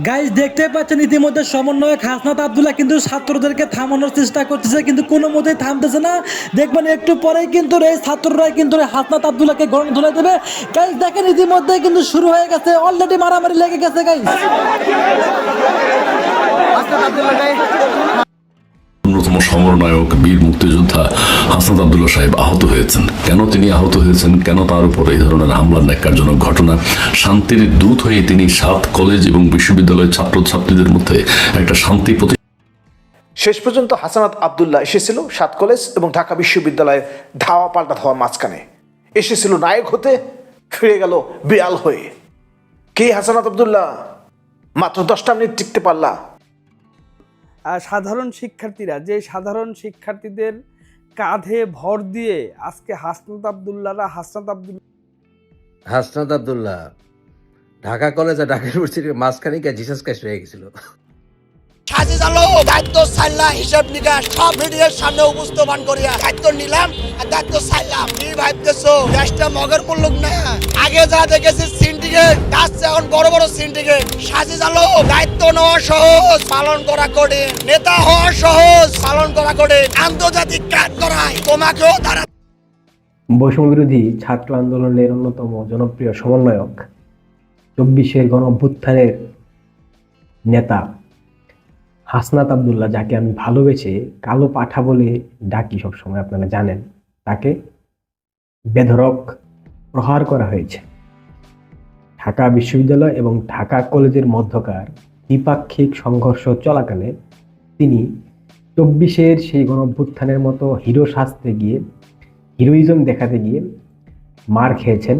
Guys দেখতে পাচ্ছেন ইতিমধ্যে সমন্বয়ক হাসনাত আব্দুল্লাহ কিন্তু ছাত্রদেরকে থামানোর চেষ্টা করতেছে, কিন্তু কোনো মতেই থামতেছে না। দেখবেন একটু পরেই কিন্তু এই ছাত্ররাই কিন্তু হাসনাত আব্দুল্লাহকে গরম ধুলাই দেবে। গাইস দেখেন ইতিমধ্যে কিন্তু শুরু হয়ে গেছে, অলরেডি মারামারি লেগে গেছে গাইস। অন্যতম সমরনায়ক বীর মুক্তিযোদ্ধা হাসনাত আব্দুল্লাহ সাহেব আহত হয়েছেন। কেন তিনি আহত হয়েছেন, কেন তার উপর এই ধরনের হামলার ন্যাক্কারজনক ঘটনা? শান্তির দূত হয়ে তিনি 7 কলেজ এবং বিশ্ববিদ্যালয়ের ছাত্রছাত্রীদের মধ্যে একটা শান্তি শেষ পর্যন্ত হাসনাত আব্দুল্লাহ এসেছিল 7 কলেজ এবং ঢাকা বিশ্ববিদ্যালয়ের ধাওয়া পাল্টা ধাওয়ার মাঝখানে। এসেছিল নায়ক হতে, ফিরে গেল বিড়াল হয়ে। কে হাসনাত আব্দুল্লাহ? মাত্র 10টা মিনিট টিকতে পারলা। সাধারণ শিক্ষার্থীরা, যে সাধারণ শিক্ষার্থীদের কাঁধে ভর দিয়ে আজকে হাসনাত আব্দুল্লাহ ঢাকা কলেজ আর ঢাকা ইউনিভার্সিটির মাঝখানে গিয়ে জিসাস ক্রাইস্ট হয়ে গেছিল। সাজি জালো দায়িত্ব সাইলা হিসাব নিকাশ সব ভিডিওর সামনে উপস্থাপন করিয়া দায়িত্ব নিলাম আর দায়িত্ব সাইলাম। কি ভাবতেছো দেশটা মগের পড়লুক না? আগে যা দেখেছি সিন্ডিকেট, আসছে এখন বড় বড় সিন্ডিকেট। সাজি জালো দায়িত্ব নেওয়া সহজ, পালন করা কঠিন। নেতা হওয়া সহজ, পালন করা কঠিন। আন্তর্জাতিক কাজ করায় তোমাকেও তারা। বৈষম্য বিরোধী ছাত্র আন্দোলনের অন্যতম জনপ্রিয় সমন্বয়ক, 24-এর গণ অভ্যুত্থানের নেতা হাসনাত আব্দুল্লাহ, যাকে আমি ভালোবেসে কালো পাঠা বলে ডাকি সবসময়, আপনারা জানেন, তাকে বেধড়ক প্রহার করা হয়েছে। ঢাকা বিশ্ববিদ্যালয় এবং ঢাকা কলেজের মধ্যকার দ্বিপাক্ষিক সংঘর্ষ চলাকালে তিনি 24-এর সেই গণ অভ্যুত্থানের মতো হিরো সাজতে গিয়ে, হিরোইজম দেখাতে গিয়ে মার খেয়েছেন।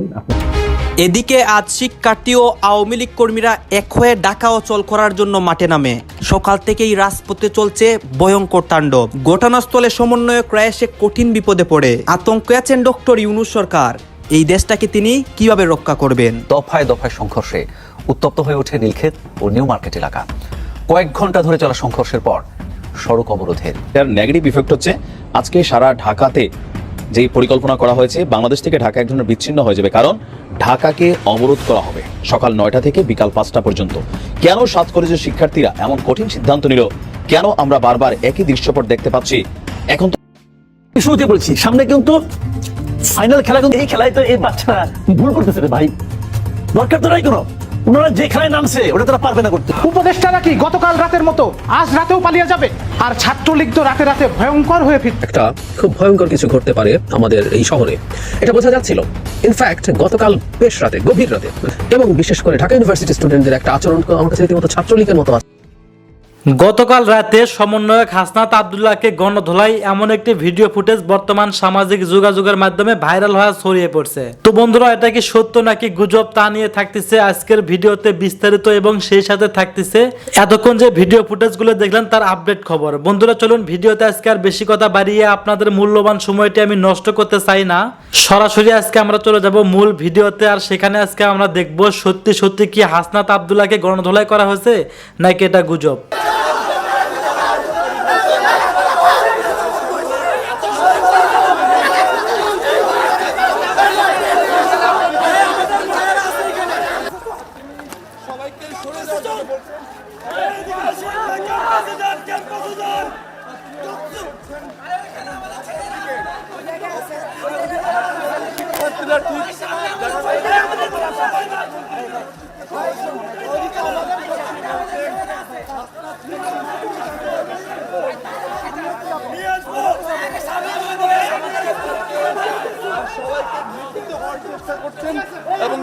এদিকে আজ শিক্ষার্থী ও আওয়ামী লীগ কর্মীরা এক হয়ে ডাকা অচল করার জন্য মাঠে নামে। সকাল থেকেই রাজপথে চলছে ভয়ঙ্কর তাণ্ডব। ঘটনাস্থলে সমন্বয়করা এসে কঠিন বিপদে পড়ে। আতঙ্কে আছেন ডক্টর ইউনূস সরকার। এই দেশটাকে তিনি কিভাবে রক্ষা করবেন? দফায় দফায় সংঘর্ষে উত্তপ্ত হয়ে ওঠে নীলক্ষেত ও নিউ মার্কেট এলাকা। কয়েক ঘন্টা ধরে চলা সংঘর্ষের পর সড়ক অবরোধের নেগেটিভ ইফেক্ট হচ্ছে আজকে সারা ঢাকাতে যেই পরিকল্পনা করা হয়েছে, বাংলাদেশ থেকে ঢাকা এক ধরনের বিচ্ছিন্ন হয়ে যাবে। কারণ ঢাকাকে অবরোধ করা হবে সকাল 9টা থেকে বিকাল 5টা পর্যন্ত। কেন 7 কলেজের শিক্ষার্থীরা এমন কঠিন সিদ্ধান্ত নিল? কেন আমরা বারবার একই দৃশ্যপট দেখতে পাচ্ছি? এখন তো শুরুতে বলছি, সামনে কিন্তু ফাইনাল খেলা, কিন্তু এই খেলায় তো এই বাচ্চারা ভুল করতেছে রে ভাই। দরকার তো নাই কোনো, ওনারা যে খেলায় নামছে ওটা তারা পারবে না করতে। উপদেষ্টারা কি গতকাল রাতের মতো আজ রাতেও পালিয়ে যাবে? আর ছাত্রলীগ তো রাতে রাতে ভয়ঙ্কর হয়ে ফিরবে। একটা খুব ভয়ঙ্কর কিছু ঘটতে পারে আমাদের এই শহরে, এটা বোঝা যাচ্ছিল। ইনফ্যাক্ট গতকাল বেশ রাতে, গভীর রাতে, এবং বিশেষ করে ঢাকা ইউনিভার্সিটি স্টুডেন্টদের একটা আচরণ আমার কাছে রীতিমতো ছাত্রলীগের মতো আছে। গতকাল রাতে সমন্বয়ক হাসনাত আব্দুল্লাহকে গণধোলাই এমন একটি ভিডিও ফুটেজ বর্তমান সামাজিক যোগাযোগের মাধ্যমে ভাইরাল হওয়া ছড়িয়ে পড়ছে। তো বন্ধুরা, এটা কি সত্য নাকি গুজব তা নিয়ে থাকতেছে আজকের ভিডিওতে বিস্তারিত, এবং সেই সাথে থাকতেছে এতক্ষণ যে ভিডিও ফুটেজগুলো দেখলেন তার আপডেট খবর। বন্ধুরা চলুন ভিডিওতে আজকে আর বেশি কথা বাড়িয়ে আপনাদের মূল্যবান সময়টি আমি নষ্ট করতে চাই না, সরাসরি আজকে আমরা চলে যাব মূল ভিডিওতে। আর সেখানে আজকে আমরা দেখব সত্যি সত্যি কি হাসনাত আব্দুল্লাহকে গণধোলাই করা হয়েছে নাকি এটা গুজব। এবং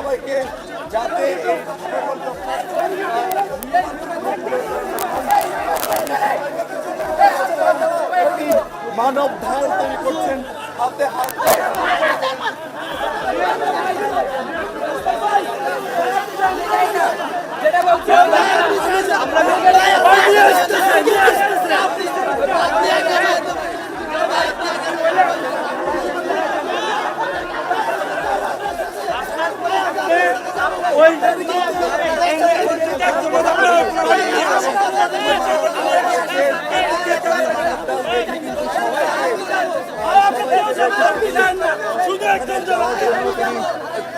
সবাইকে যাতে এই মানব ঢাল তৈরি করছেন হাতে হাত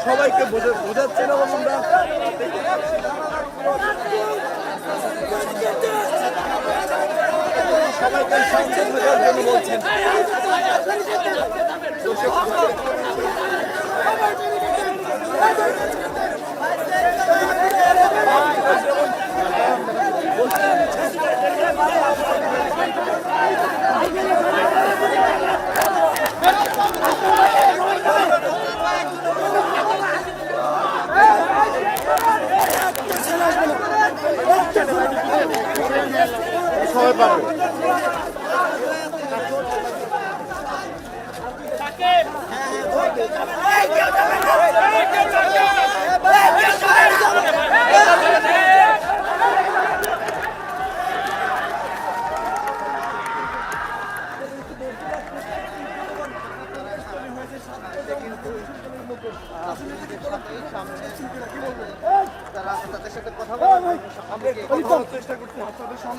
সবাইকে বোঝাচ্ছেন এবং আমরা সবাইকে শান্ত থাকার জন্য বলছেন। সবাই পাবে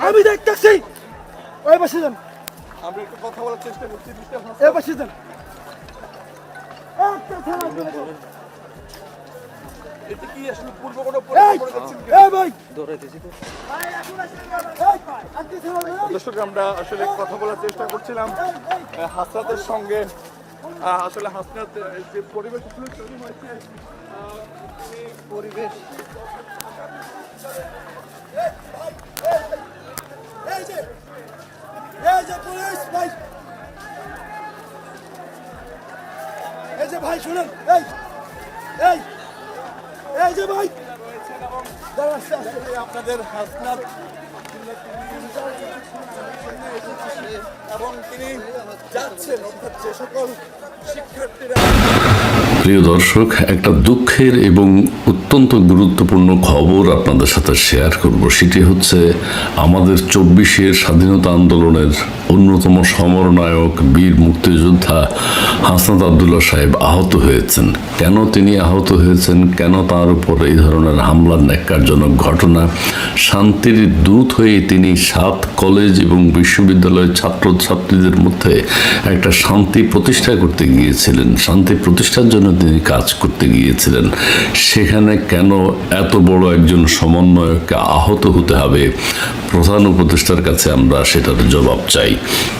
আমি দেখতেছি ওই পাশে যান, আমরা একটু কথা বলার চেষ্টা করছি। এই পাশে যান, এটা কি আসলে পূর্ব কোনো দর্শক, আমরা আসলে কথা বলার চেষ্টা করছিলাম হাসনাতের সঙ্গে। আসলে হাসনাত যে পরিবেশ তৈরি হয়েছে, পরিবেশ এই যে ভাই শুনেন, এই যে ভাই আপনাদের হাসনাত এবং তিনি যাচ্ছেন, অর্থাৎ যে সকল শিক্ষার্থীরা। প্রিয় দর্শক, একটা দুঃখের এবং অত্যন্ত গুরুত্বপূর্ণ খবর আপনাদের সাথে শেয়ার করব। সেটি হচ্ছে আমাদের 24-এর স্বাধীনতা আন্দোলনের অন্যতম সমরনায়ক বীর মুক্তিযোদ্ধা হাসনাত আব্দুল্লাহ সাহেব আহত হয়েছেন। কেন তিনি আহত হয়েছেন, কেন তার উপর এই ধরনের হামলার ন্যাক্কারজনক ঘটনা, শান্তির দূত হয়ে তিনি 7 কলেজ এবং বিশ্ববিদ্যালয়ের ছাত্রছাত্রীদের মধ্যে একটা শান্তি প্রতিষ্ঠা করতে গিয়েছিলেন, শান্তি প্রতিষ্ঠার জন্য তিনি কাজ করতে গিয়েছিলেন। সেখানে কেন এত বড় একজন সমন্বয়ককে আহত হতে হবে, প্রধান উপদেষ্টার কাছে আমরা সেটার জবাব চাই।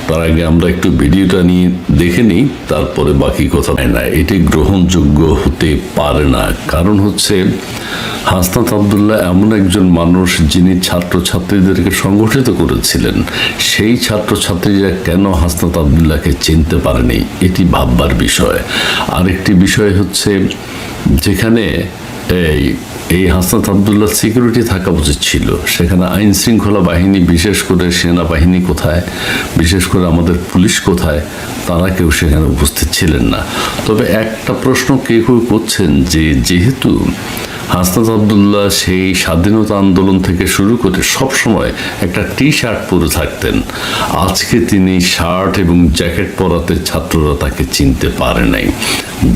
তার আগে আমরা একটু ভিডিওটা নিয়ে দেখে নিই, তারপরে বাকি কথা। না, এটি গ্রহণযোগ্য হতে পারে না। কারণ হচ্ছে হাসনাত আব্দুল্লাহ এমন একজন মানুষ যিনি ছাত্রছাত্রীদেরকে সংগঠিত করেছিলেন। সেই ছাত্রছাত্রীরা কেন হাসনাত আব্দুল্লাহকে চিনতে পারেনি, এটি ভাববার বিষয়। আরেকটি বিষয় হচ্ছে, যেখানে এই হাসনাত আব্দুল্লাহ সিকিউরিটি থাকা উচিত ছিল, সেখানে আইন শৃঙ্খলা বাহিনী, বিশেষ করে সেনাবাহিনী কোথায়, বিশেষ করে আমাদের পুলিশ কোথায়, তারা কেউ সেখানে উপস্থিত ছিলেন না। তবে একটা প্রশ্ন কেউ কেউ করছেন যে, যেহেতু হাসনাত আব্দুল্লাহ সেই স্বাধীনতা আন্দোলন থেকে শুরু করে সবসময় একটা টি-শার্ট পরে থাকতেন, আজকে তিনি শার্ট এবং জ্যাকেট পরাতে ছাত্ররা তাকে চিনতে পারে নাই,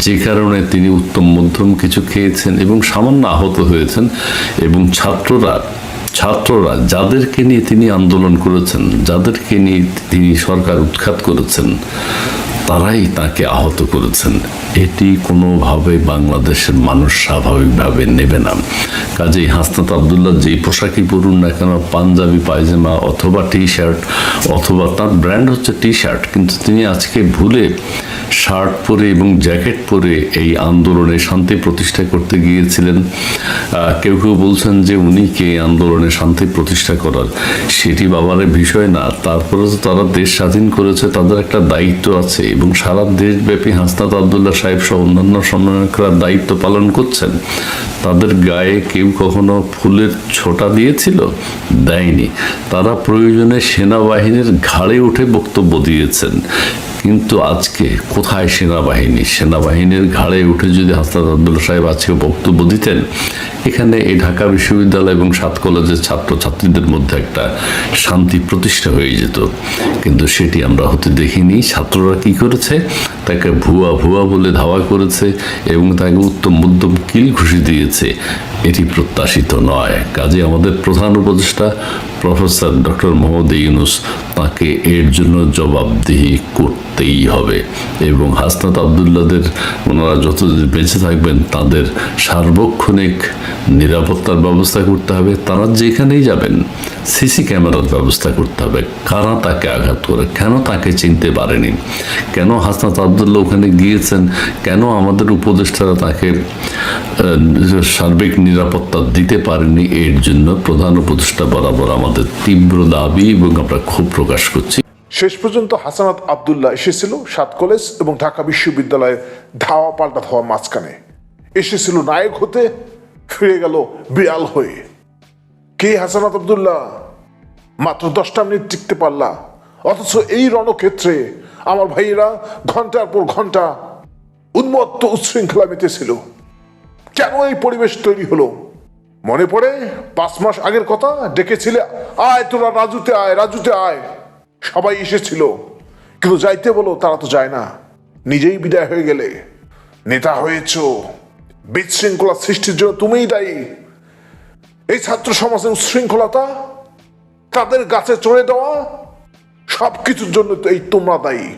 যে কারণে তিনি উত্তম মধ্যম কিছু খেয়েছেন এবং সামান্য আহত হয়েছেন। এবং ছাত্ররা যাদেরকে নিয়ে তিনি আন্দোলন করেছেন, যাদেরকে নিয়ে তিনি সরকার উৎখাত করেছেন, তারাই তাকে আহত করেছেন। এটি কোনোভাবে বাংলাদেশের মানুষ স্বাভাবিকভাবে নেবে না। কাজেই হাসনাত আব্দুল্লাহ যেই পোশাকই পরুন না কেন, পাঞ্জাবি পায়জামা অথবা টি শার্ট, অথবা তার ব্র্যান্ড হচ্ছে টি শার্ট, কিন্তু তিনি আজকে ভুলে শার্ট পরে এবং জ্যাকেট পরে এই আন্দোলনে শান্তি প্রতিষ্ঠা করতে গিয়েছিলেন। কেউ কেউ বলছেন যে উনি কে আন্দোলনে শান্তি প্রতিষ্ঠা করার, সেটি বাবারের বিষয় না। তারপরে তো তারা দেশ স্বাধীন করেছে, তাদের একটা দায়িত্ব আছে এবং সারা দেশব্যাপী হাসনাত আব্দুল্লাহ সাহেব সহ অন্যান্য সমন্বয়করা দায়িত্ব পালন করছেন। তাদের গায়ে কেউ কখনো ফুলের ছোটা দিয়েছিল? দেয়নি। তারা প্রয়োজনে সেনাবাহিনীর ঘাড়ে উঠে বক্তব্য দিয়েছেন। কিন্তু আজকে কোথায় সেনাবাহিনী? সেনাবাহিনীর ঘাড়ে উঠে যদি হাসনাত আব্দুল্লাহ সাহেব আজকে বক্তব্য দিতেন, এখানে এই ঢাকা বিশ্ববিদ্যালয় এবং 7 কলেজের ছাত্রছাত্রীদের মধ্যে একটা শান্তি প্রতিষ্ঠা হয়ে যেত। কিন্তু সেটি আমরা হতে দেখিনি। ছাত্ররা কি করেছে? তাকে ভুয়া ভুয়া বলে ধাওয়া করেছে এবং তাকে উত্তম মধ্যম কিল ঘুষি দিয়েছে। এটি প্রত্যাশিত নয়। কাজে আমাদের প্রধান উপদেষ্টা প্রফেসর ডক্টর মোহাম্মদ ইউনূস, তাকে এর জন্য জবাবদিহি করতেই হবে এবং হাসনাত আব্দুল্লাহদের, ওনারা যতদিন বেঁচে থাকবেন তাদের সার্বক্ষণিক নিরাপত্তার ব্যবস্থা করতে হবে। তারা যেখানেই যাবেন সিসি ক্যামেরার ব্যবস্থা করতে হবে। কারা তাকে আঘাত করে, কেন তাকে চিনতে পারেনি, কেন হাসনাত আব্দুল্লাহ ওখানে গিয়েছেন, কেন আমাদের উপদেষ্টারা তাকে সার্বিক নিরাপত্তা দিতে পারেনি, এর জন্য প্রধান উপদেষ্টা বরাবর আমাদের তীব্র দাবি এবং আমরা ক্ষোভ প্রকাশ করছি। শেষ পর্যন্ত হাসানাত আব্দুল্লাহ এসেছিল 7 কলেজ এবং ঢাকা বিশ্ববিদ্যালয়ের ধাওয়া পাল্টা ধাওয়ার মাঝখানে। এসেছিল নায়ক হতে, ফিরে গেল বিড়াল হয়ে। কে হাসানাত আব্দুল্লাহ? মাত্র 10টা মিনিট টিকতে পারলা, অথচ এই রণক্ষেত্রে আমার ভাইয়েরা ঘন্টার পর ঘন্টা উন্মত্ত উচ্ছৃঙ্খলা মেতেছিল। কেন এই পরিবেশ তৈরি হলো? মনে পড়ে 5 মাস আগের কথা, ডেকেছিলে আয় তোরা রাজুতে আয়, রাজুতে আয়। সবাই এসেছিল, কিন্তু যাইতে বলো তারা তো যায় না, নিজেই বিদায় হয়ে গেলে। নেতা হয়েছ, বিশৃঙ্খলা সৃষ্টির জন্য তুমিই দায়ী। এই ছাত্র সমাজের উচ্ছৃঙ্খলতা, তাদের গাছে চড়ে দেওয়া, সবকিছুর জন্য তো এই তোমরা দায়ী।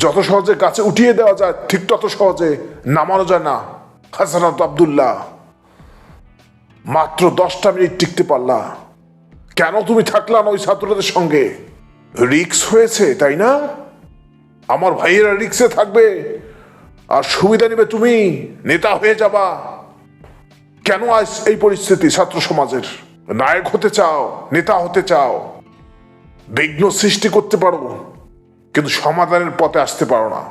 যত সহজে গাছে উঠিয়ে দেওয়া যায়, ঠিক তত সহজে নামানো যায় না। হাসানাত আব্দুল্লাহ, মাত্র 10টা মিনিট টিকতে পারলা, কেন তুমি থাকলা না ওই ছাত্রদের সঙ্গে? রিক্স হয়েছে, তাই না? আমার ভাইয়েরা রিক্সে থাকবে আর সুবিধা নিবে তুমি, নেতা হয়ে যাবা। কেন আজ এই পরিস্থিতি? ছাত্র সমাজের নায়ক হতে চাও, নেতা হতে চাও, বিঘ্ন সৃষ্টি করতে পারো, কিন্তু সমাধানের পথে আসতে পারো না।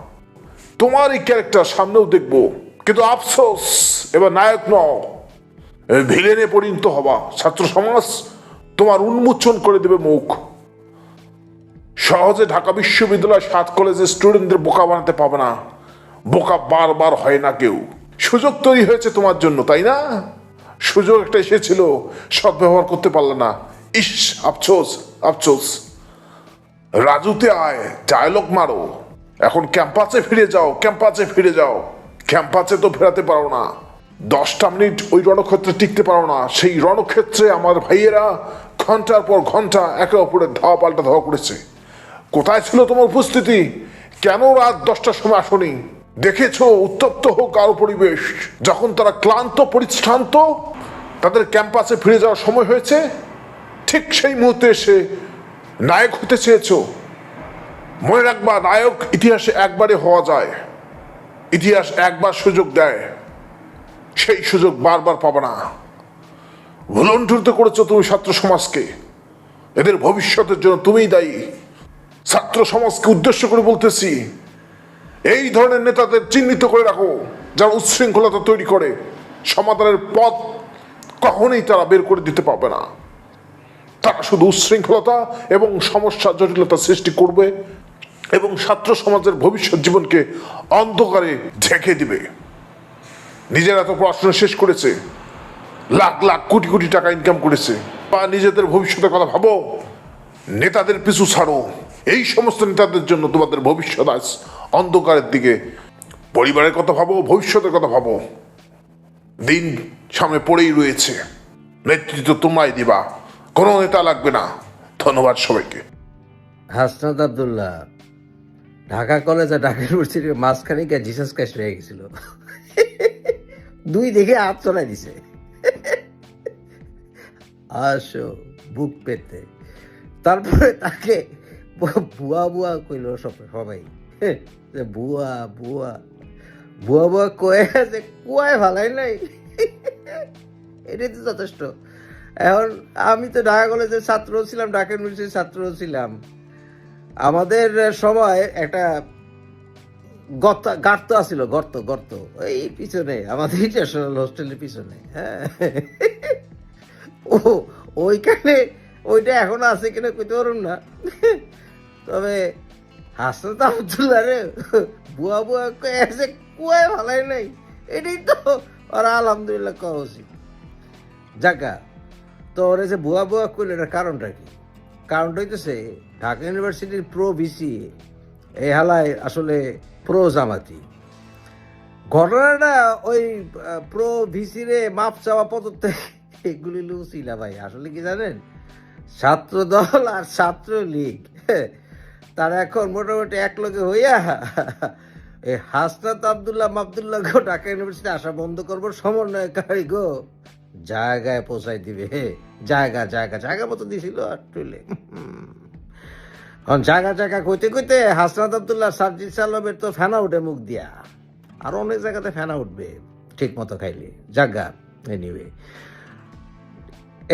তোমার এই ক্যারেক্টার সামনেও দেখবো, কিন্তু আফসোস এবার নায়ক নও, ভিলেনে পরিণত হবা। ছাত্র সমাজ তোমার উন্মোচন করে দেবে মুখ। সহজে ঢাকা বিশ্ববিদ্যালয় 7 কলেজের স্টুডেন্টদের বোকা বানাতে পাবে না। বোকা বারবার হয় না কেউ। সুযোগ তৈরি হয়েছে তোমার জন্য, তাই না? সুযোগ একটা এসেছিল, সদ্ব্যবহার করতে পারলে না। ইস, আফসোস আফসোস। রাজুতে আয়, ডায়লগ মারো, এখন ক্যাম্পাসে ফিরে যাও, ক্যাম্পাসে ফিরে যাও। ক্যাম্পাসে তো ফেরাতে পারো না, 10টা মিনিট ওই রণক্ষেত্রে টিকতে পারো না। সেই রণক্ষেত্রে আমার ভাইয়েরা ঘন্টার পর ঘন্টা একে অপরের ধাওয়া পাল্টা ধাওয়া করেছে। কোথায় ছিল তোমার উপস্থিতি? কেন রাত 10টার সময় আসনি? দেখেছো উত্তপ্ত হোক আরো পরিবেশ, যখন তারা ক্লান্ত পরিশ্রান্ত, তাদের ক্যাম্পাসে ফিরে যাওয়ার সময় হয়েছে, ঠিক সেই মুহূর্তে এসে নায়ক হতে চেয়েছো। মনে রাখবা, নায়ক ইতিহাসে একবারে হওয়া যায়, ইতিহাস একবার সুযোগ দেয়, সেই সুযোগ বারবার পাবে না। ভুলন্টুরিত করেছো তুমি ছাত্র সমাজকে, এদের ভবিষ্যতের জন্য তুমিই দায়ী। ছাত্র সমাজকে উদ্দেশ্য করে বলতেছি, এই ধরনের নেতাদের চিহ্নিত করে রাখো, যারা উচ্ছৃঙ্খলতা তৈরি করে। সমাধানের পথ কখনোই তারা বের করে দিতে পারবে না। তারা শুধু উচ্ছৃঙ্খলতা এবং সমস্যা জটিলতা সৃষ্টি করবে এবং ছাত্র সমাজের ভবিষ্যৎ জীবনকে অন্ধকারে ঢেকে দিবে। নিজেরা তো পড়াশোনা শেষ করেছে, লাখ লাখ কোটি কোটি টাকা ইনকাম করেছে, বা নিজেদের ভবিষ্যতের কথা ভাবো, নেতাদের পিছু ছাড়ো। এই সমস্ত নেতাদের জন্য তোমাদের ভবিষ্যৎ আজ অন্ধকারের দিকে। পরিবারের কথা ভাবো, ভবিষ্যতের কথা ভাবো। দিন সামনে পড়েই রয়েছে, নেতৃত্ব তোমরাই দিবা, কোনো নেতা লাগবে না। ধন্যবাদ সবাইকে। হাসনাত আব্দুল্লাহ ঢাকা কলেজ আর ঢাকা ইউনিভার্সিটির মাঝখানে গিয়ে জিসাস ক্রাইস্ট রয়ে গেছিল। 2 দেখে হাত চলাই দিছে। আসো বুক পেতে, তারপরে তাকে বুয়া বুয়া কইল সবাই। যে বুয়া বুয়া বুয়া বুয়া কয়ে আছে, কুয়ায় ভালাই নাই। এটাই তো যথেষ্ট। এখন আমি তো ঢাকা কলেজের ছাত্র ছিলাম, ঢাকা ইউনিভার্সিটির ছাত্র ছিলাম। আমাদের সময় একটা গর্ত আছিল, গর্ত ওই পিছনে আমাদের ইন্টারন্যাশনাল হোস্টেলের পিছনে। হ্যাঁ, ওইখানে ওইটা এখনো আছে কিনা কইতে পারুন না। তবে হাসনাত আব্দুল্লাহ রে বুয়া বুয়া কয়ে কুয়ায় ভালাই নাই, এটাই তো ওরা আলহামদুলিল্লাহ কওয়া উচিত। জাগা তো ওরা যে বুয়া বুয়া করলে এটার কারণটা কি? কারণটা হইতেছে ঢাকা ইউনিভার্সিটির প্রো ভিসি এই হালায় আসলে প্রো জামাতি। ঘটনাটা ওই প্রো ভিসি রে মাপ চাওয়া পদত্যাগ এগুলি লুচিলা ভাই। আসলে কি জানেন, ছাত্র দল আর ছাত্র লীগ তারা এখন মোটামুটি এক লগে হইয়া এই হাসনাত আব্দুল্লাহ মাবদুল্লাহ গো ঢাকা ইউনিভার্সিটি আসা বন্ধ করবো, সমন্বয়কারী গো জায়গায় পৌঁছাই দিবে। জায়গা মতো দিছিল আর টুলে জায়গা কইতে হাসনাত আব্দুল্লাহ সার্জিস আলমের তো ফেনা উঠে মুখ দিয়া, আর অনেক জায়গাতে ফেনা উঠবে ঠিক মতো খাইলে। জায়গা এনিওয়ে,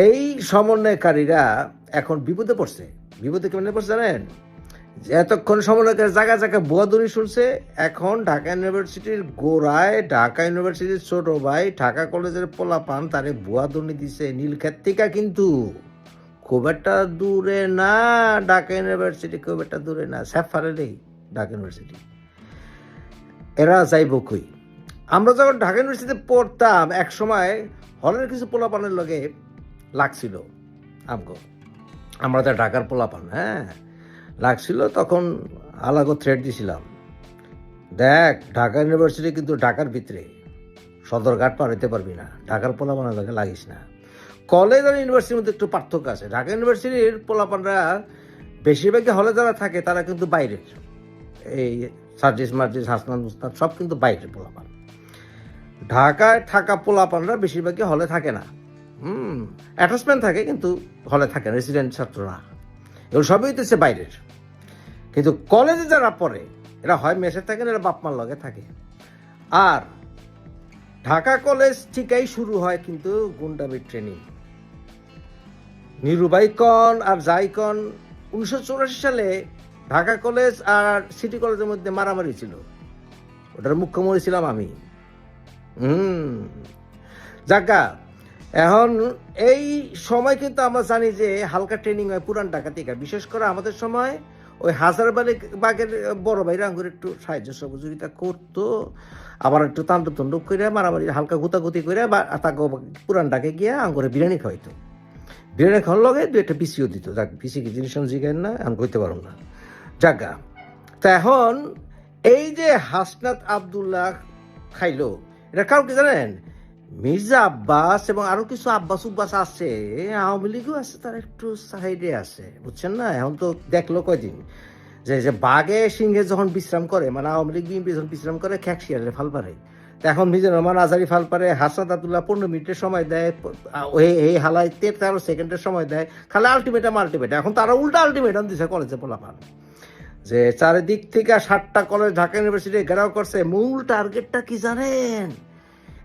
এই সমন্বয়কারীরা এখন বিপদে পড়ছে। বিপদে কেমন পড়ছে জানেন? এতক্ষণ সমন্বয়কারী জায়গা বুয়াদুরি শুনছে, এখন ঢাকা ইউনিভার্সিটির গোড়ায় ঢাকা ইউনিভার্সিটির ছোট ভাই ঢাকা কলেজের পোলাপান তারে বুয়াদুরি দিছে নীলক্ষেত থেকে। কিন্তু খুব একটা দূরে না, ঢাকা ইউনিভার্সিটি খুব একটা দূরে না, স্যাফারেলেই ঢাকা ইউনিভার্সিটি। এরা যাইব কই? আমরা যখন ঢাকা ইউনিভার্সিটিতে পড়তাম এক সময় হলের কিছু পোলাপানের লগে লাগছিল আমগো, আমরা তো ঢাকার পোলাপান, হ্যাঁ লাগছিল। তখন আলাগো থ্রেড দিছিলাম, দেখ ঢাকা ইউনিভার্সিটি কিন্তু ঢাকার ভিতরে, সদরঘাট পার হইতে পারবি না, ঢাকার পোলাপানের লগে লাগিস না। কলেজ আর ইউনিভার্সিটির মধ্যে একটু পার্থক্য আছে। ঢাকা ইউনিভার্সিটির পোলাপানরা বেশিরভাগই হলে যারা থাকে তারা কিন্তু বাইরের, এই সার্জিস মার্জিস হাসনাত মুস্তাক সব কিন্তু বাইরের পোলাপান। ঢাকায় থাকা পোলাপানরা বেশিরভাগই হলে থাকে না, অ্যাটাচমেন্ট থাকে কিন্তু হলে থাকে না, রেসিডেন্ট ছাত্র না, এগুলো সবই হইতেছে বাইরের। কিন্তু কলেজে যারা পড়ে এরা হয় মেসে থাকেন, এরা বাপমার লগে থাকে। আর ঢাকা কলেজ ঠিকই শুরু হয় কিন্তু গুন্ডামির ট্রেনিং। নিরুবাইকন আর জাইকন 1984 সালে ঢাকা কলেজ আর সিটি কলেজের মধ্যে মারামারি ছিল, ওটার মুখ্যমন্ত্রী ছিলাম আমি। জাগা এখন এই সময় কিন্তু আমরা জানি যে হালকা ট্রেনিং হয় পুরান ঢাকা থেকে। বিশেষ করে আমাদের সময় ওই হাজারবাগের বড় ভাইরা আঙ্গুর একটু সাহায্য সহযোগিতা করতো, আবার একটু তাণ্ডব করে মারামারি হালকা গুতাগুতি করে বা তাকে পুরান ঢাকায় গিয়ে আঙ্গুরে বিরিয়ানি খাওয়াইতো। বিরিয়ানি খাওয়ার লগে দু একটা পিসিও দিত। যাক পিসি কি জিনিস জিগাই না, আমি কইতে পারব না। জাগা তা এখন এই যে হাসনাত আব্দুল্লাহ খাইলো, এটা কারণ কি জানেন? মির্জা আব্বাস এবং আরো কিছু আব্বাস উব্বাস আছে, আওয়ামী লীগও আছে, তারা একটু সাইডে আছে, বুঝছেন না? এখন তো দেখলো কয়দিন যে বাঘে সিংহে যখন বিশ্রাম করে, মানে আওয়ামী লীগ বিএনপি যখন বিশ্রাম করে, খ্যাকশিয়ারে ফাল পারে। এখন মিজানুর রহমান আজারি ফাল পারে, হাসনাত আব্দুল্লাহ 15 মিনিটের সময় দেয়, এই হালাই 13 সেকেন্ডের সময় দেয়, খালি আলটিমেটাম। এখন তারা উল্টা আলটিমেটাম দিছে কলেজে পোলাপান, যে চারিদিক থেকে 7টা কলেজ ঢাকা ইউনিভার্সিটি ঘেরাও করছে। মূল টার্গেটটা কি জানেন?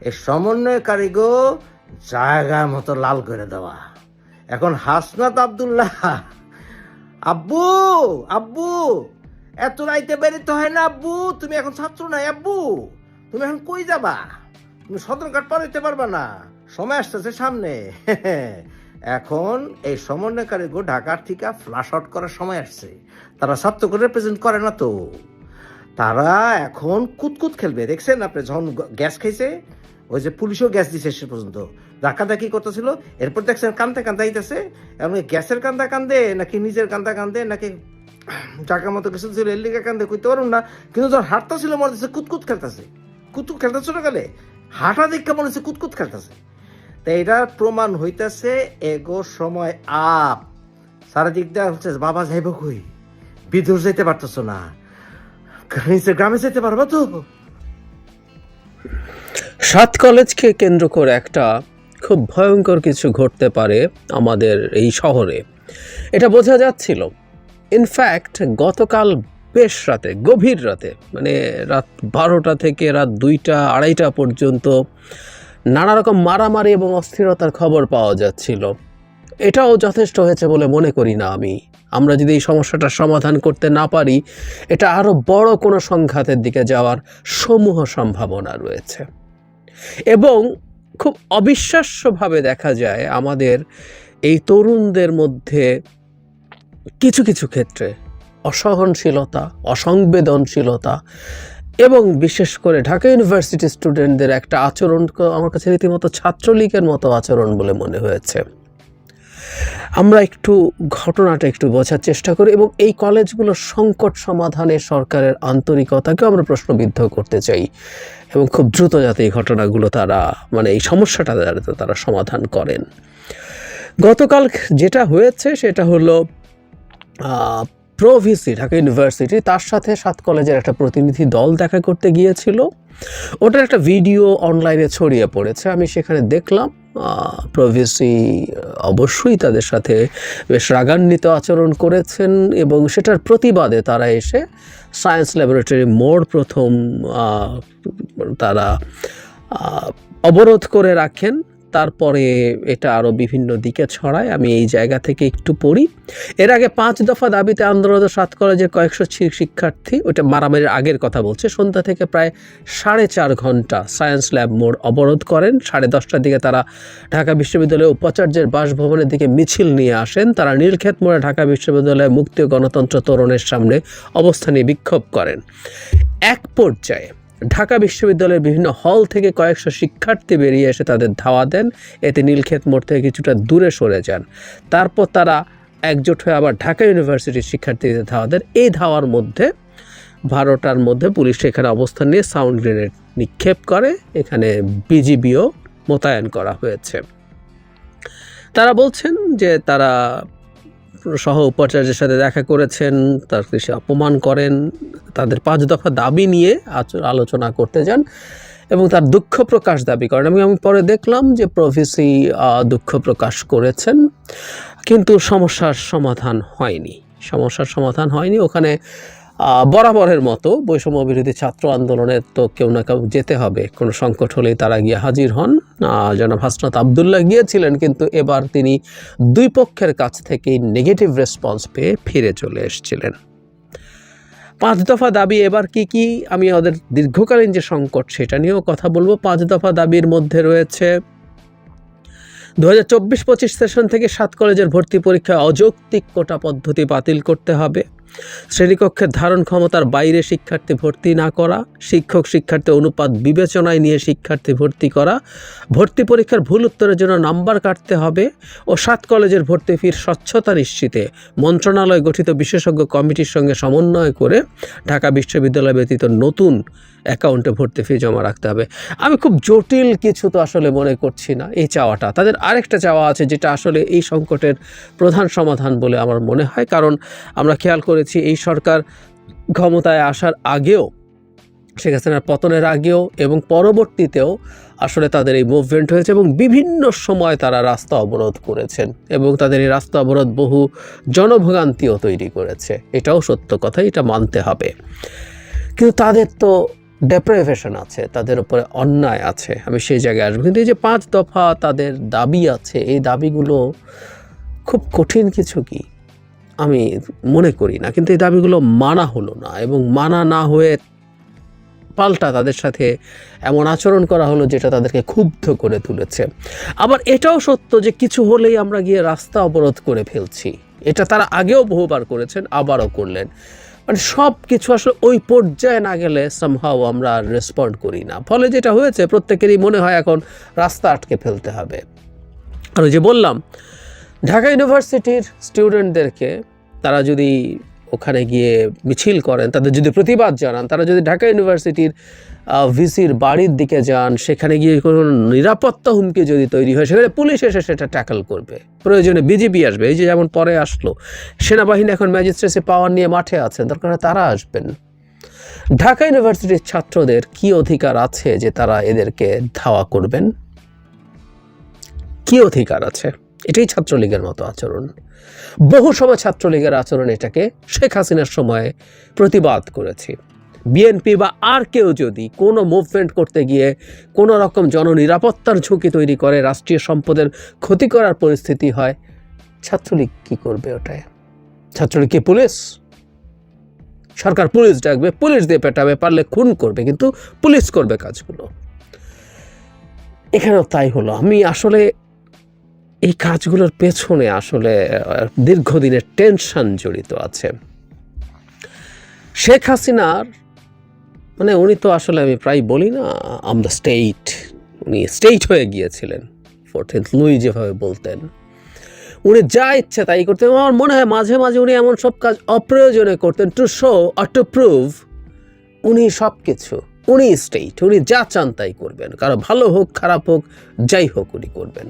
এই সমন্বয়কারী গো জায়গা মতো লাল করে দেওয়া। এখন হাসনাত আব্দুল্লাহ, আব্বু আব্বু এত রাইতে বেরোতে হয় না আব্বু, তুমি এখন ছাত্র নাই আব্বু, তুমি এখন কই যাবা? তুমি সদরঘাট পার হইতে পারবা না, সময় আসতেছে সামনে। এখন এই সমন্বয়কারী গো ঢাকার থেকে ফ্লাশ আউট করার সময় আসছে। তারা ছাত্রকে রিপ্রেজেন্ট করে না তো, তারা এখন কুতকুত খেলবে। দেখছেন আপনি যখন গ্যাস খাইছে, ওই যে পুলিশও গ্যাস দিছে সে পর্যন্ত, ধাক্কাধাক্কি করতেছিল, এরপর দেখছেন কান্দে আইতেছে। এবং গ্যাসের কান্দে নাকি নিজের কান্দে নাকি জায়গা মতো কিছু ছিল এর লিগে কান্দে কইতে পারুন না। কিন্তু যখন হাঁটতা ছিল মনে হচ্ছে কুতকুত খেলতেছে ছোট কালে, হাঁটা দেখে মনে হচ্ছে কুতকুত খেলতেছে। তো এটা প্রমাণ হইতেছে এগো সময় আপ। সারা দিক দেওয়া হচ্ছে বাবা যাইব কই, বিদুর যেতে পারতেছ না, গ্রামে যেতে পারবো তো। 7 কলেজকে কেন্দ্র করে একটা খুব ভয়ঙ্কর কিছু ঘটতে পারে আমাদের এই শহরে, এটা বোঝা যাচ্ছিল। ইনফ্যাক্ট গতকাল বেশ রাতে, গভীর রাতে, মানে রাত 12টা থেকে রাত 2টা 2:30 পর্যন্ত নানা রকম মারামারি এবং অস্থিরতার খবর পাওয়া যাচ্ছিল। এটাও যথেষ্ট হয়েছে বলে মনে করি না আমি। আমরা যদি এই সমস্যাটার সমাধান করতে না পারি, এটা আরও বড় কোনো সংঘাতের দিকে যাওয়ার সমূহ সম্ভাবনা রয়েছে। এবং খুব অবিশ্বাস্যভাবে দেখা যায় আমাদের এই তরুণদের মধ্যে কিছু কিছু ক্ষেত্রে অসহনশীলতা, অসংবেদনশীলতা এবং বিশেষ করে ঢাকা ইউনিভার্সিটি স্টুডেন্টদের একটা আচরণ আমার কাছে রীতিমতো ছাত্রলীগের মতো আচরণ বলে মনে হয়েছে। আমরা একটু ঘটনাটা একটু বোঝার চেষ্টা করি এবং এই কলেজগুলোর সংকট সমাধানে সরকারের আন্তরিকতাকেও আমরা প্রশ্নবিদ্ধ করতে চাই এবং খুব দ্রুত যাতে এই ঘটনাগুলো তারা, মানে এই সমস্যাটা যাতে তারা সমাধান করেন। গতকাল যেটা হয়েছে সেটা হলো প্রভিসি ঢাকা ইউনিভার্সিটি, তার সাথে 7 কলেজের একটা প্রতিনিধি দল দেখা করতে গিয়েছিল। ওটার একটা ভিডিও অনলাইনে ছড়িয়ে পড়েছে, আমি সেখানে দেখলাম। প্রভিসি অবশ্যই তাদের সাথে বেশ রাগান্বিত আচরণ করেছেন এবং সেটার প্রতিবাদে তারা এসে সায়েন্স ল্যাবরেটরি মোড় প্রথম তারা অবরোধ করে রাখেন। তারপরে এটা আরও বিভিন্ন দিকে ছড়ায়। আমি এই জায়গা থেকে একটু পড়ি। এর আগে 5 দফা দাবিতে আন্দোলনরত 7 কলেজের কয়েকশো শিক্ষার্থী, ওইটা মারামারির আগের কথা বলছে, সন্ধ্যা থেকে প্রায় 4.5 ঘন্টা সায়েন্স ল্যাব মোড় অবরোধ করেন। 10:30টার দিকে তারা ঢাকা বিশ্ববিদ্যালয়ের উপাচার্যের বাসভবনের দিকে মিছিল নিয়ে আসেন। তারা নীলক্ষেত মোড়ে ঢাকা বিশ্ববিদ্যালয়ের মুক্তি ও গণতন্ত্র তোরণের সামনে অবস্থান নিয়ে বিক্ষোভ করেন। এক পর্যায়ে ঢাকা বিশ্ববিদ্যালয়ের বিভিন্ন হল থেকে কয়েকশো শিক্ষার্থী বেরিয়ে এসে তাদের ধাওয়া দেন। এতে নীলক্ষেত মোড় থেকে কিছুটা দূরে সরে যান। তারপর তারা একজোট হয়ে আবার ঢাকা ইউনিভার্সিটির শিক্ষার্থীদের ধাওয়া দেন। এই ধাওয়ার মধ্যে 12টার মধ্যে পুলিশ এখানে অবস্থান নিয়ে সাউন্ড গ্রেনেড নিক্ষেপ করে। এখানে বিজিবিও মোতায়েন করা হয়েছে। তারা বলছেন যে তারা সহ উপাচার্যের সাথে দেখা করেছেন, তার কৃষি অপমান করেন, তাদের 5 দফা দাবি নিয়ে আলোচনা করতে যান এবং তার দুঃখ প্রকাশ দাবি করেন। আমি পরে দেখলাম যে প্রভিসি দুঃখ প্রকাশ করেছেন, কিন্তু সমস্যার সমাধান হয়নি। ওখানে বরাবরের মতো বৈষম্য বিরোধী ছাত্র আন্দোলনের তো কেউ না কেউ যেতে হবে, কোনো সংকট হলেই তারা গিয়ে হাজির হন। জনাব হাসনাত আবদুল্লাহ গিয়েছিলেন, কিন্তু এবার তিনি 2 পক্ষের কাছ থেকেই নেগেটিভ রেসপন্স পেয়ে ফিরে চলে এসেছিলেন। 5 দফা দাবি এবার কি আমি ওদের দীর্ঘকালীন যে সংকট সেটা নিয়েও কথা বলবো। 5 দফা দাবির মধ্যে রয়েছে 2024-25 সেশন থেকে 7 কলেজের ভর্তি পরীক্ষায় অযৌক্তিক কোটা পদ্ধতি বাতিল করতে হবে। শ্রেণীকক্ষের ধারণ ক্ষমতার বাইরে শিক্ষার্থী ভর্তি না করা, শিক্ষক শিক্ষার্থী অনুপাত বিবেচনায় নিয়ে শিক্ষার্থী ভর্তি করা, ভর্তি পরীক্ষার ভুল উত্তরের জন্য নাম্বার কাটতে হবে ও 7 কলেজের ভর্তি ফির স্বচ্ছতা নিশ্চিতে মন্ত্রণালয় গঠিত বিশেষজ্ঞ কমিটির সঙ্গে সমন্বয় করে ঢাকা বিশ্ববিদ্যালয় ব্যতীত নতুন অ্যাকাউন্টে ভর্তি ফি জমা রাখতে হবে। আমি খুব জটিল কিছু তো আসলে মনে করছি না এই চাওয়াটা। তাদের আরেকটা চাওয়া আছে যেটা আসলে এই সংকটের প্রধান সমাধান বলে আমার মনে হয়, কারণ আমরা খেয়াল করেছি এই সরকার ক্ষমতায় আসার আগেও, শেখ হাসিনার পতনের আগেও এবং পরবর্তীতেও আসলে তাদের এই মুভমেন্ট হয়েছে এবং বিভিন্ন সময় তারা রাস্তা অবরোধ করেছেন এবং তাদের এই রাস্তা অবরোধ বহু জনভোগান্তিও তৈরি করেছে। এটাও সত্য কথা, এটা মানতে হবে। কিন্তু তাদের তো ডেপ্রাইভেশন আছে, তাদের উপরে অন্যায় আছে, আমি সেই জায়গায় আসবো। কিন্তু এই যে 5 দফা তাদের দাবি আছে, এই দাবিগুলো খুব কঠিন কিছু কি আমি মনে করি না, কিন্তু এই দাবিগুলো মানা হলো না এবং মানা না হয়ে পাল্টা তাদের সাথে এমন আচরণ করা হলো যেটা তাদেরকে ক্ষুব্ধ করে তুলেছে। আবার এটাও সত্য যে কিছু হলেই আমরা গিয়ে রাস্তা অবরোধ করে ফেলছি, এটা তারা আগেও বহুবার করেছেন, আবারও করলেন। মানে সব কিছু আসলে ওই পর্যায়ে না গেলে সামহাও আমরা রেসপন্ড করি না। ফলে যেটা হয়েছে প্রত্যেকেরই মনে হয় এখন রাস্তা আটকে ফেলতে হবে। আর ওই যে বললাম, ঢাকা ইউনিভার্সিটির স্টুডেন্টদেরকে তারা যদি ওখানে গিয়ে মিছিল করেন, তাদের যদি প্রতিবাদ জানান, তারা যদি ঢাকা ইউনিভার্সিটির ভিসির বাড়ির দিকে যান, সেখানে গিয়ে কোনো নিরাপত্তা হুমকি যদি তৈরি হয়, সেখানে পুলিশ এসে সেটা ট্যাকল করবে, প্রয়োজনে বিজিবি আসবে। এই যে যেমন পরে আসলো, সেনাবাহিনী এখন ম্যাজিস্ট্রেসি পাওয়ার নিয়ে মাঠে আছেন, দরকার তারা আসবেন। ঢাকা ইউনিভার্সিটির ছাত্রদের কি অধিকার আছে যে তারা এদেরকে ধাওয়া করবেন? কি অধিকার আছে? এটাই ছাত্রলীগের মতো আচরণ। বহু সময় ছাত্রলীগের আচরণ এটাকে শেখ হাসিনার সময় প্রতিবাদ করেছি। বিএনপি বা আর কেউ যদি কোনো মুভমেন্ট করতে গিয়ে কোনো রকম জননিরাপত্তার ঝুঁকি তৈরি করে, রাষ্ট্রীয় সম্পদের ক্ষতি করার পরিস্থিতি হয়, ছাত্রলীগ কি করবে? ওটায় ছাত্রলীগ কি পুলিশ? সরকার পুলিশ ডাকবে, পুলিশ দিয়ে পেটাবে, পারলে খুন করবে, কিন্তু পুলিশ করবে কাজগুলো। এখানেও তাই হলো। আমি আসলে এই কাজগুলোর পেছনে আসলে দীর্ঘদিনের টেনশন জড়িত আছে। শেখ হাসিনার মানে উনি তো আসলে, আমি প্রায় বলি না, আম দ্য স্টেট, উনি স্টেট হয়ে গিয়েছিলেন। 14th লুই যেভাবে বলতেন, উনি যা ইচ্ছে তাই করতেন। আমার মনে হয় মাঝে মাঝে উনি এমন সব কাজ অপ্রয়োজনে করতেন, টু শো আর টু প্রুভ উনি সব কিছু, উনি স্টেট, উনি যা চান তাই করবেন, কারো ভালো হোক খারাপ হোক যাই হোক উনি করবেন।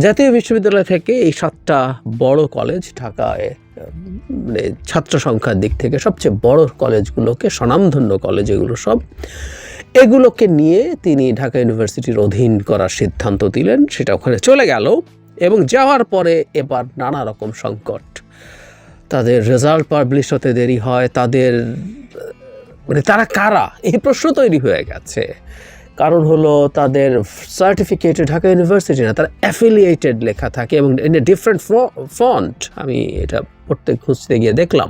জাতীয় বিশ্ববিদ্যালয় থেকে এই 7টা বড় কলেজ, ঢাকায় মানে ছাত্র সংখ্যার দিক থেকে সবচেয়ে বড় কলেজগুলোকে, স্বনামধন্য কলেজ এগুলো সব, এগুলোকে নিয়ে তিনি ঢাকা ইউনিভার্সিটির অধীন করার সিদ্ধান্ত দিলেন। সেটা ওখানে চলে গেল এবং যাওয়ার পরে এবার নানা রকম সংকট, তাদের রেজাল্ট পাবলিশ হতে দেরি হয়, তাদের মানে তারা কারা এই প্রশ্ন তৈরি হয়ে গেছে। কারণ হলো তাদের সার্টিফিকেটে ঢাকা ইউনিভার্সিটি না, তারা অ্যাফিলিয়েটেড লেখা থাকে এবং ইন এ ডিফারেন্ট ফন্ট। আমি এটা পড়তে খুঁজতে গিয়ে দেখলাম।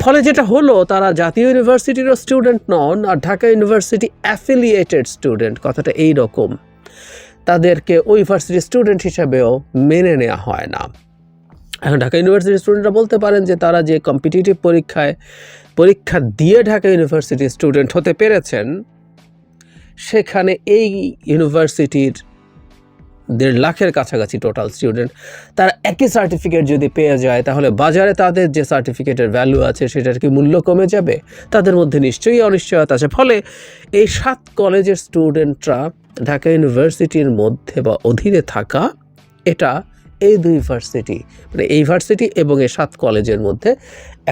ফলে যেটা হলো, তারা জাতীয় ইউনিভার্সিটিরও স্টুডেন্ট নন, আর ঢাকা ইউনিভার্সিটি অ্যাফিলিয়েটেড স্টুডেন্ট, কথাটা এই রকম। তাদেরকে ওই ইউনিভার্সিটির স্টুডেন্ট হিসাবেও মেনে নেওয়া হয় না। এখন ঢাকা ইউনিভার্সিটির স্টুডেন্টরা বলতে পারেন যে তারা যে কম্পিটিটিভ পরীক্ষা দিয়ে ঢাকা ইউনিভার্সিটির স্টুডেন্ট হতে পেরেছেন, সেখানে এই ইউনিভার্সিটির 1.5 লাখের কাছাকাছি টোটাল স্টুডেন্ট, তারা একই সার্টিফিকেট যদি পেয়ে যায়, তাহলে বাজারে তাদের যে সার্টিফিকেটের ভ্যালু আছে সেটার কি মূল্য কমে যাবে? তাদের মধ্যে নিশ্চয়ই অনিশ্চয়তা আছে। ফলে এই 7 কলেজের স্টুডেন্টরা ঢাকা ইউনিভার্সিটির মধ্যে বা অধীনে থাকা, এটা এই 2 ইউনিভার্সিটি মানে এই ইউনিভার্সিটি এবং এই 7 কলেজের মধ্যে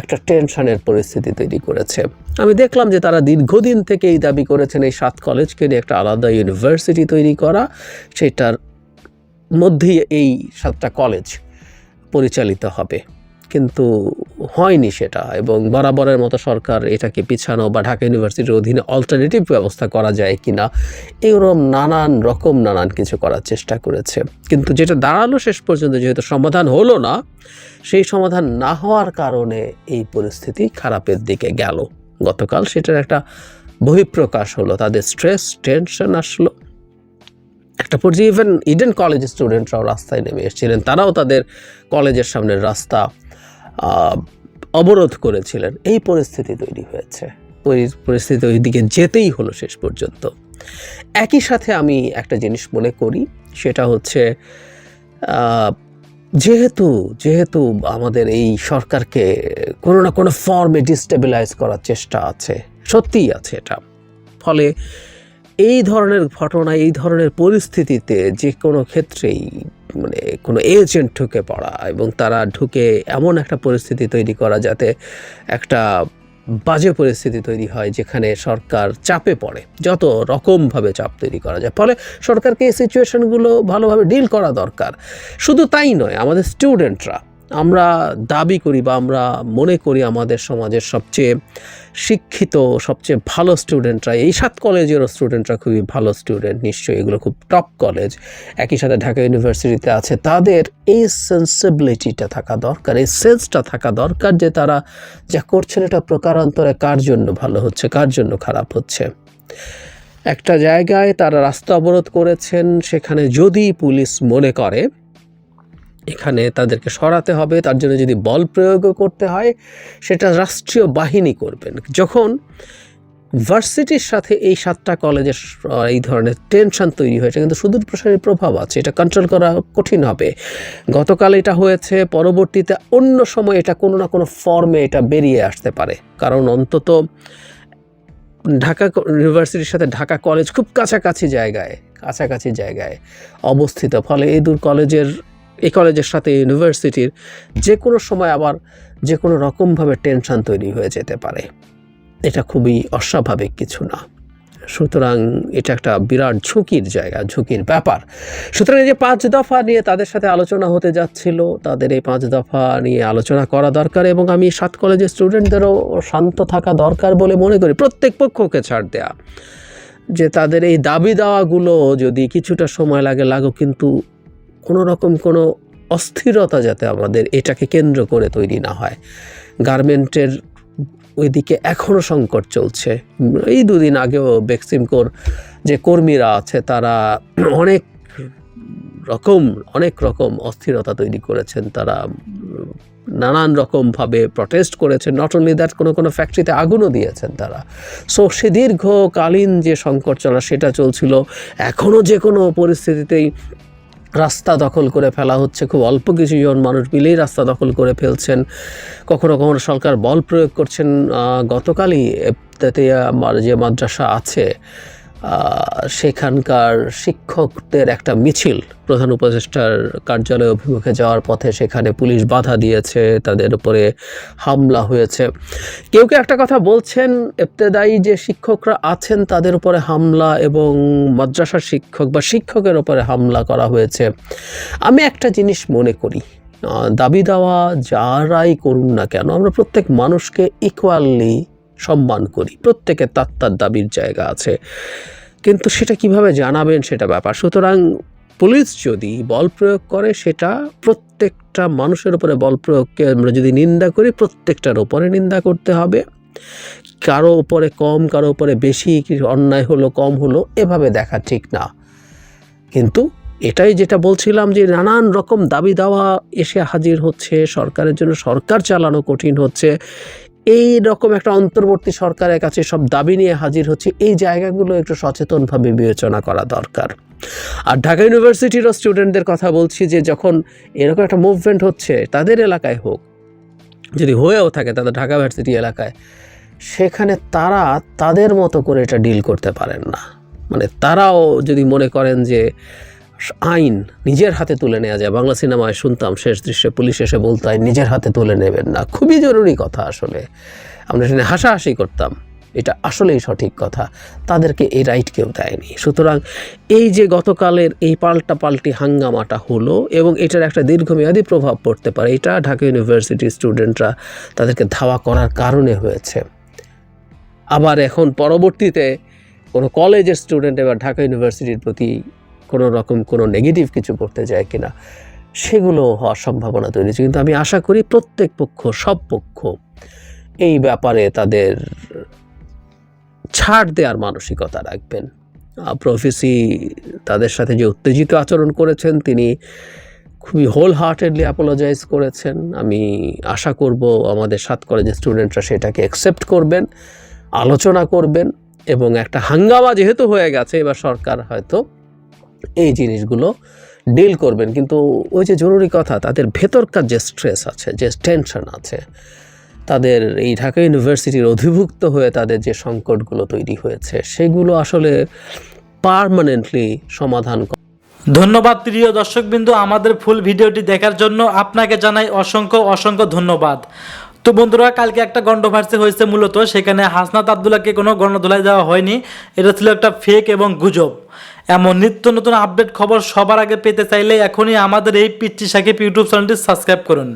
একটা টেনশনের পরিস্থিতি তৈরি করেছে। আমি দেখলাম যে তারা দীর্ঘদিন থেকে এই দাবি করেছেন এই 7 কলেজকে নিয়ে একটা আলাদা ইউনিভার্সিটি তৈরি করা, সেটার মধ্যেই এই 7টা কলেজ পরিচালিত হবে, কিন্তু হয়নি সেটা। এবং বরাবরের মতো সরকার এটাকে পিছানো বা ঢাকা ইউনিভার্সিটির অধীনে অল্টারনেটিভ ব্যবস্থা করা যায় কিনা, এরকম নানান কিছু করার চেষ্টা করেছে। কিন্তু যেটা দাঁড়ালো শেষ পর্যন্ত, যেহেতু সমাধান হলো না, সেই সমাধান না হওয়ার কারণে এই পরিস্থিতি খারাপের দিকে গেল। গতকাল সেটার একটা বহিঃপ্রকাশ হলো, তাদের স্ট্রেস টেনশন আসলো। একটা পর্যায়ে ইভেন ইডেন কলেজের স্টুডেন্টরাও রাস্তায় নেমে এসেছিলেন, তারাও তাদের কলেজের সামনের রাস্তা অবরোধ করেছিলেন। এই পরিস্থিতি তৈরি হয়েছে, পরিস্থিতি ওই দিকে যেতেই হলো শেষ পর্যন্ত। একই সাথে আমি একটা জিনিস মনে করি, সেটা হচ্ছে যেহেতু আমাদের এই সরকারকে কোনো না কোনো ফর্মে ডিস্টেবিলাইজ করার চেষ্টা আছে, সত্যিই আছে এটা। ফলে এই ধরনের ঘটনা, এই ধরনের পরিস্থিতিতে যে কোনো ক্ষেত্রেই মানে কোনো এজেন্ট ঢুকে পড়া এবং তারা ঢুকে এমন একটা পরিস্থিতি তৈরি করা যাতে একটা বাজে পরিস্থিতি তৈরি হয়, যেখানে সরকার চাপে পড়ে, যত রকমভাবে চাপ তৈরি করা যায়। ফলে সরকারকে এই সিচুয়েশনগুলো ভালোভাবে ডিল করা দরকার। শুধু তাই নয়, আমাদের স্টুডেন্টরা, আমরা দাবি করি বা আমরা মনে করি আমাদের সমাজের সবচেয়ে শিক্ষিত, সবচেয়ে ভালো স্টুডেন্টরা, এই 7 কলেজেরও স্টুডেন্টরা খুবই ভালো স্টুডেন্ট, নিশ্চয়ই এগুলো খুব টপ কলেজ, একই সাথে ঢাকা ইউনিভার্সিটিতে আছে। তাদের এই সেন্সিবিলিটিটা থাকা দরকার, এই সেন্সটা থাকা দরকার যে তারা যা করছেন এটা প্রকারান্তরে কার জন্য ভালো হচ্ছে, কার জন্য খারাপ হচ্ছে। একটা জায়গায় তারা রাস্তা অবরোধ করেছেন, সেখানে যদি পুলিশ মনে করে এখানে তাদেরকে সরাতে হবে, তার জন্য যদি বল প্রয়োগও করতে হয়, সেটা রাষ্ট্রীয় বাহিনী করবেন। যখন ভার্সিটির সাথে এই 7টা কলেজের এই ধরনের টেনশন তৈরি হয়েছে, কিন্তু সুদূর প্রসারী প্রভাব আছে, এটা কন্ট্রোল করা কঠিন হবে। গতকাল এটা হয়েছে, পরবর্তীতে অন্য সময় এটা কোনো না কোনো ফর্মে এটা বেরিয়ে আসতে পারে, কারণ অন্তত ঢাকা ইউনিভার্সিটির সাথে ঢাকা কলেজ খুব কাছাকাছি জায়গায় অবস্থিত। ফলে এই কলেজের সাথে ইউনিভার্সিটির যে কোনো সময় আবার যে কোনো রকমভাবে টেনশন তৈরি হয়ে যেতে পারে। এটা খুবই অস্বাভাবিক কিছু না। সুতরাং এটা একটা বিরাট ঝুঁকির জায়গা, ঝুঁকির ব্যাপার। সুতরাং এই যে 5 দফা নিয়ে তাদের সাথে আলোচনা হতে যাচ্ছিল, তাদের এই 5 দফা নিয়ে আলোচনা করা দরকার এবং আমি 7 কলেজের স্টুডেন্টদেরও শান্ত থাকা দরকার বলে মনে করি, প্রত্যেক পক্ষকে ছাড় দেয়া, যে তাদের এই দাবি দাওয়াগুলো যদি কিছুটা সময় লাগুক, কিন্তু কোনো রকম কোনো অস্থিরতা যাতে আমাদের এটাকে কেন্দ্র করে তৈরি না হয়। গার্মেন্টের ওইদিকে এখনও সংকট চলছে। এই 2 দিন আগেও বেক্সিমকোর যে কর্মীরা আছে তারা অনেক রকম অস্থিরতা তৈরি করেছেন, তারা নানান রকমভাবে প্রটেস্ট করেছেন। নট অনলি দ্যাট, কোনো ফ্যাক্টরিতে আগুনও দিয়েছেন তারা। সো সে দীর্ঘকালীন যে সংকট চলা সেটা চলছিল। এখনও যে কোনো পরিস্থিতিতেই রাস্তা দখল করে ফেলা হচ্ছে, খুব অল্প কিছুজন মানুষ মিলেই রাস্তা দখল করে ফেলছেন, কখনো কখনো সরকার বল প্রয়োগ করছেন। গতকালই আমার যে মাদ্রাসা আছে সেখানকার শিক্ষকদের একটা মিছিল প্রধান উপদেষ্টার কার্যালয় অভিমুখে যাওয়ার পথে, সেখানে পুলিশ বাধা দিয়েছে, তাদের উপরে হামলা হয়েছে। কেউ একটা কথা বলছেন, ইবতেদায়ী যে শিক্ষকরা আছেন তাদের উপরে হামলা এবং মাদ্রাসার শিক্ষক বা শিক্ষকের উপরে হামলা করা হয়েছে। আমি একটা জিনিস মনে করি, দাবি দেওয়া যারাই করুন না কেন, আমরা প্রত্যেক মানুষকে ইকুয়ালি সম্মান করি, প্রত্যেকের তার দাবির জায়গা আছে, কিন্তু সেটা কিভাবে জানাবেন সেটা ব্যাপার। সুতরাং পুলিশ যদি বল প্রয়োগ করে, সেটা প্রত্যেকটা মানুষের উপরে বল প্রয়োগকে আমরা যদি নিন্দা করি, প্রত্যেকটার উপরে নিন্দা করতে হবে। কারো উপরে কম, কারো উপরে বেশি, অন্যায় হলো কম হলো এভাবে দেখা ঠিক না। কিন্তু এটাই যেটা বলছিলাম, যে নানান রকম দাবি দাওয়া এসে হাজির হচ্ছে, সরকারের জন্য সরকার চালানো কঠিন হচ্ছে, এই রকম একটা অন্তর্বর্তী সরকারের কাছে সব দাবি নিয়ে হাজির হচ্ছে। এই জায়গাগুলো একটু সচেতনভাবে বিবেচনা করা দরকার। আর ঢাকা ইউনিভার্সিটিরও স্টুডেন্টদের কথা বলছি, যে যখন এরকম একটা মুভমেন্ট হচ্ছে তাদের এলাকায় হোক, যদি হয়েও থাকে তাদের ঢাকা ইউনিভার্সিটি এলাকায়, সেখানে তারা তাদের মতো করে এটা ডিল করতে পারেন না। মানে তারাও যদি মনে করেন যে আইন নিজের হাতে তুলে নেওয়া যায়, বাংলা সিনেমায় শুনতাম শেষ দৃশ্যে পুলিশ এসে বলতো আইন নিজের হাতে তুলে নেবেন না, খুবই জরুরি কথা। আসলে আমরা সেখানে হাসাহাসি করতাম, এটা আসলেই সঠিক কথা। তাদেরকে এই রাইট কেউ দেয়নি। সুতরাং এই যে গতকালের এই পাল্টাপাল্টি হাঙ্গামাটা হলো এবং এটার একটা দীর্ঘমেয়াদী প্রভাব পড়তে পারে, এটা ঢাকা ইউনিভার্সিটির স্টুডেন্টরা তাদেরকে ধাওয়া করার কারণে হয়েছে। আবার এখন পরবর্তীতে কোনো কলেজের স্টুডেন্ট এবার ঢাকা ইউনিভার্সিটির প্রতি কোনো রকম কোনো নেগেটিভ কিছু করতে যায় কিনা, সেগুলো হওয়ার সম্ভাবনা তৈরি হচ্ছে। কিন্তু আমি আশা করি প্রত্যেক পক্ষ, সব পক্ষ এই ব্যাপারে তাদের ছাড় দেওয়ার মানসিকতা রাখবেন। প্রফেসি তাদের সাথে যে উত্তেজিত আচরণ করেছেন, তিনি খুবই হোল হার্টেডলি অ্যাপোলোজাইজ করেছেন। আমি আশা করব আমাদের 7 কলেজের স্টুডেন্টরা সেটাকে অ্যাকসেপ্ট করবেন, আলোচনা করবেন এবং একটা হাঙ্গামা যেহেতু হয়ে গেছে, এবার সরকার হয়তো এই জিনিসগুলো ডিল করবেন। কিন্তু ওই যে জরুরি কথা, তাদের ভেতরকার যে স্ট্রেস আছে, যে টেনশন আছে, তাদের এই ঢাকা ইউনিভার্সিটির অধিভুক্ত হয়ে তাদের যে সংকটগুলো তৈরি হয়েছে, সেগুলো আসলে পার্মানেন্টলি সমাধান। ধন্যবাদ প্রিয় দর্শকবিন্দু, আমাদের ফুল ভিডিওটি দেখার জন্য আপনাকে জানাই অসংখ্য ধন্যবাদ। তো বন্ধুরা, কালকে একটা কন্ট্রোভার্সি হয়েছে, মূলত সেখানে হাসনাত আব্দুল্লাহকে কোনো গণধোলাই দেওয়া হয়নি, এটা ছিল একটা ফেক এবং গুজব। এমন নিত্য নতুন আপডেট খবর সবার আগে পেতে চাইলে এখনই আমাদের এই পিচ্চি সাকিব ইউটিউব চ্যানেলটি সাবস্ক্রাইব করুন।